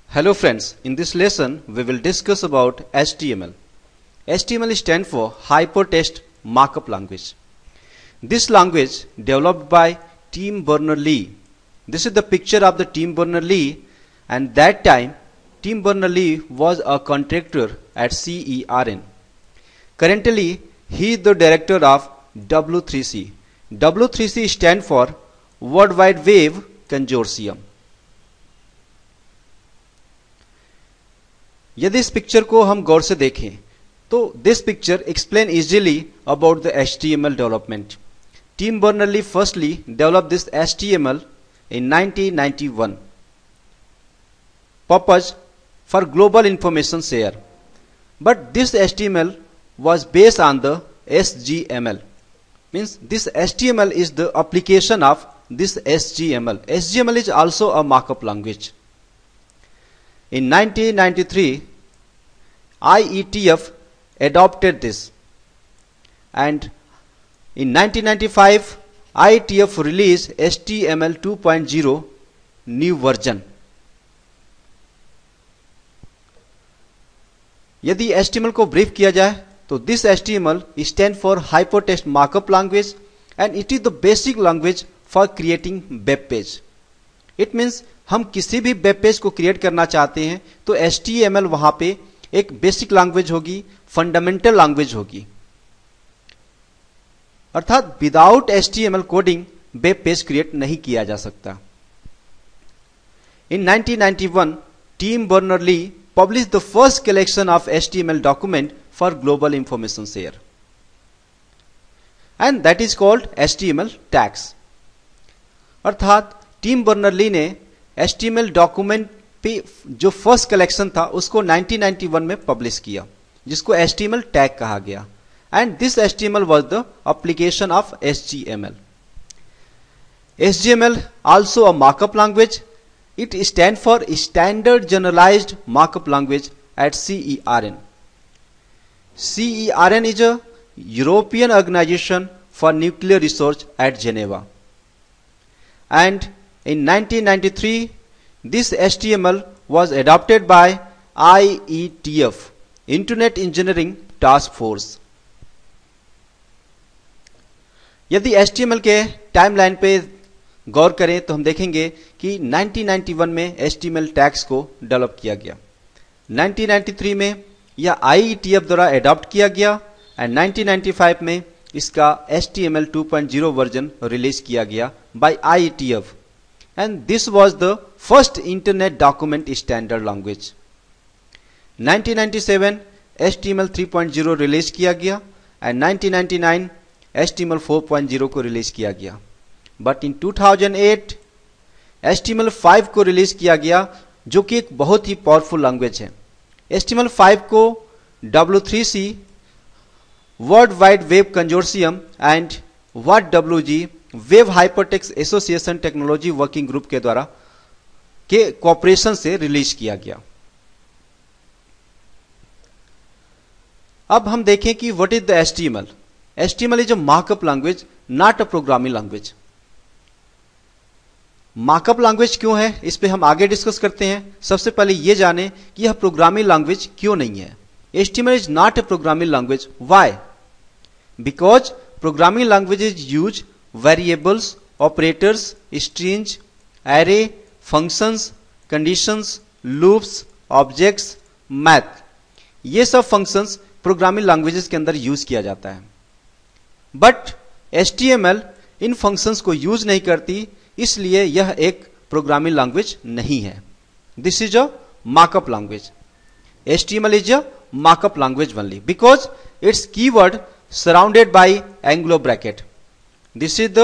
Hello friends, in this lesson we will discuss about HTML. HTML stands for Hypertext Markup Language. This language developed by Tim Berners-Lee. This is the picture of the Tim Berners-Lee, and that time Tim Berners-Lee was a contractor at CERN. Currently he is the director of W3C. W3C stands for World Wide Web Consortium. यदि इस picture को हम गौर से देखें तो this picture explain easily about the HTML development. Tim Berners Lee firstly developed this HTML in 1991 purpose for global information share, but this HTML was based on the SGML. Means this HTML is the application of this SGML. SGML is also a markup language. In 1993, IETF adopted this, and in 1995, IETF released HTML 2.0 new version. यदि HTML को brief किया जाए तो this HTML stands for Hypertext Markup Language, and it is the basic language for creating web page. It means हम किसी भी web page को create करना चाहते हैं तो HTML वहां पे एक बेसिक लैंग्वेज होगी, फंडामेंटल लैंग्वेज होगी. अर्थात without HTML coding web page create नहीं किया जा सकता. In 1991 Tim Berners Lee published the first collection of HTML document for global information share, and that is called HTML tags. अर्थात टिम बर्नर्स-ली ने HTML document पे जो फर्स्ट कलेक्शन था उसको 1991 में पब्लिश किया, जिसको HTML टैग कहा गया, and this HTML was the application of SGML. SGML also a markup language. It stands for Standard Generalized Markup Language at CERN. CERN is a European organization for nuclear research at Geneva. And in 1993, this HTML was adopted by IETF, Internet Engineering Task Force. यदि HTML के timeline पे गौर करें तो हम देखेंगे कि 1991 में HTML tags को डेवलप किया गया, 1993 में यह IETF द्वारा अडॉप्ट किया गया, एंड 1995 में इसका HTML 2.0 वर्जन रिलीज किया गया bye IETF, and this was the first internet document standard language. 1997 HTML 3.0 release किया गया, एंड 1999 HTML 4.0 को रिलीज किया गया. बट इन 2008 HTML 5 को रिलीज किया गया, जो कि एक बहुत ही पावरफुल लैंग्वेज है. HTML 5 को W3C world wide web consortium and WG web hypertext association technology working group के द्वारा के कोऑपरेशन से रिलीज किया गया. अब हम देखें कि what is the HTML. HTML is a markup language, not a programming language. Markup language क्यों है, इस पे हम आगे डिस्कस करते हैं. सबसे पहले यह जाने कि यह प्रोग्रामिंग लैंग्वेज क्यों नहीं है. HTML is not a programming language. Why? Because programming language is use variables, operators, strings, array, functions, conditions, loops, objects, math. ये सब functions प्रोग्रामिंग लैंग्वेजेस के अंदर यूज किया जाता है, बट HTML इन functions को यूज नहीं करती, इसलिए यह एक प्रोग्रामिंग लैंग्वेज नहीं है. This is a markup language. HTML is a markup language only because its keyword surrounded by angle bracket. This is the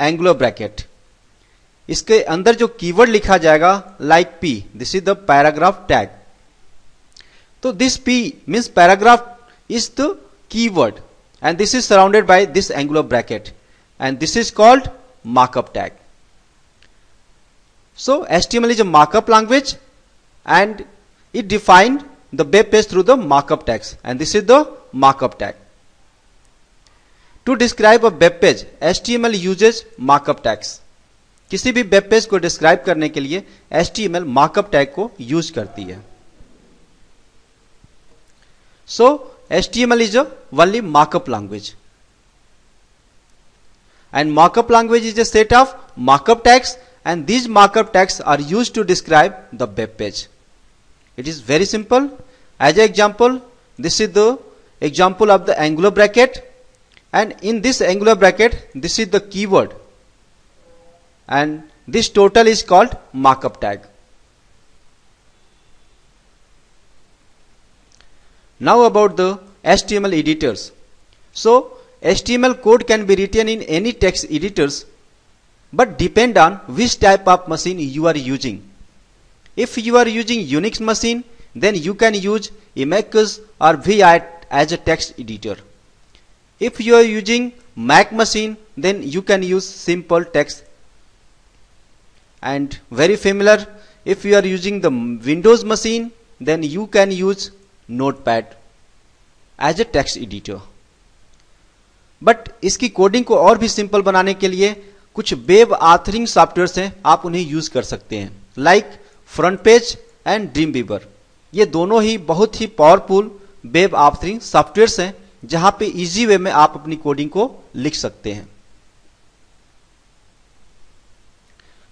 angle bracket. इसके अंदर जो कीवर्ड लिखा जाएगा like P, this is the paragraph tag. तो this P means paragraph is the keyword, and this is surrounded by this Anglo bracket, and this is called markup tag. So HTML is a markup language, and it defined the web page through the markup tags, and this is the markup tag. To describe a web page, HTML uses markup tags. किसी भी web page को describe करने के लिए HTML markup tag को use करती है। सो HTML is only markup language and markup language is a set of markup tags, and these markup tags are used to describe the web page. It is very simple. As an example, this is the example of the angular bracket, and in this angular bracket this is the keyword, and this total is called markup tag. Now about the HTML editors. So HTML code can be written in any text editors, but depend on which type of machine you are using. If you are using Unix machine, then you can use Emacs or V8 as a text editor. If you are using Mac machine, then you can use simple text. And very familiar, if you are using the Windows machine, then you can use Notepad as a text editor. But इसकी coding को और भी simple बनाने के लिए कुछ web authoring softwares हैं, आप उन्हें यूज कर सकते हैं, like front page and dream weaver. ये दोनों ही बहुत ही पावरफुल वेब ऑथरिंग सॉफ्टवेयर्स हैं, जहां पे इजी वे में आप अपनी कोडिंग को लिख सकते हैं।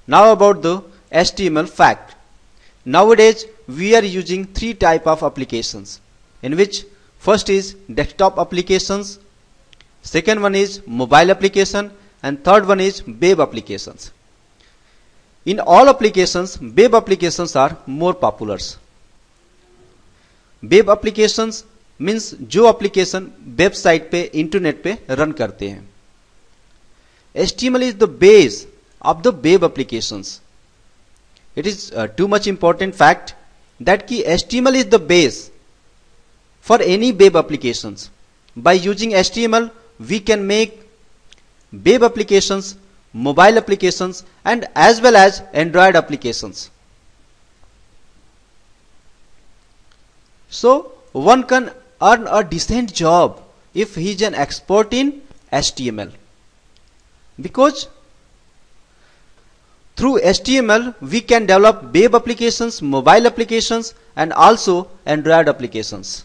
Now about the HTML fact. Nowadays we are using 3 type of applications, in which first is desktop applications, second one is mobile application, and third one is web applications. In all applications, web applications are more popular. Web applications means जो application website पे internet पे run करते हैं। HTML is the base of the web applications. It is too much important fact that कि HTML is the base for any web applications. By using HTML we can make web applications, mobile applications, and as well as Android applications. So one can earn a decent job if he is an expert in HTML, because through HTML we can develop web applications, mobile applications, and also Android applications.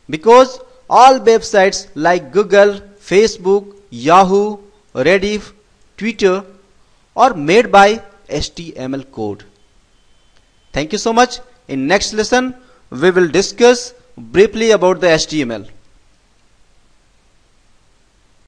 Because all websites like Google, Facebook, Yahoo, Rediff, Twitter are made by HTML code. Thank you so much. In next lesson, we will discuss briefly about the HTML.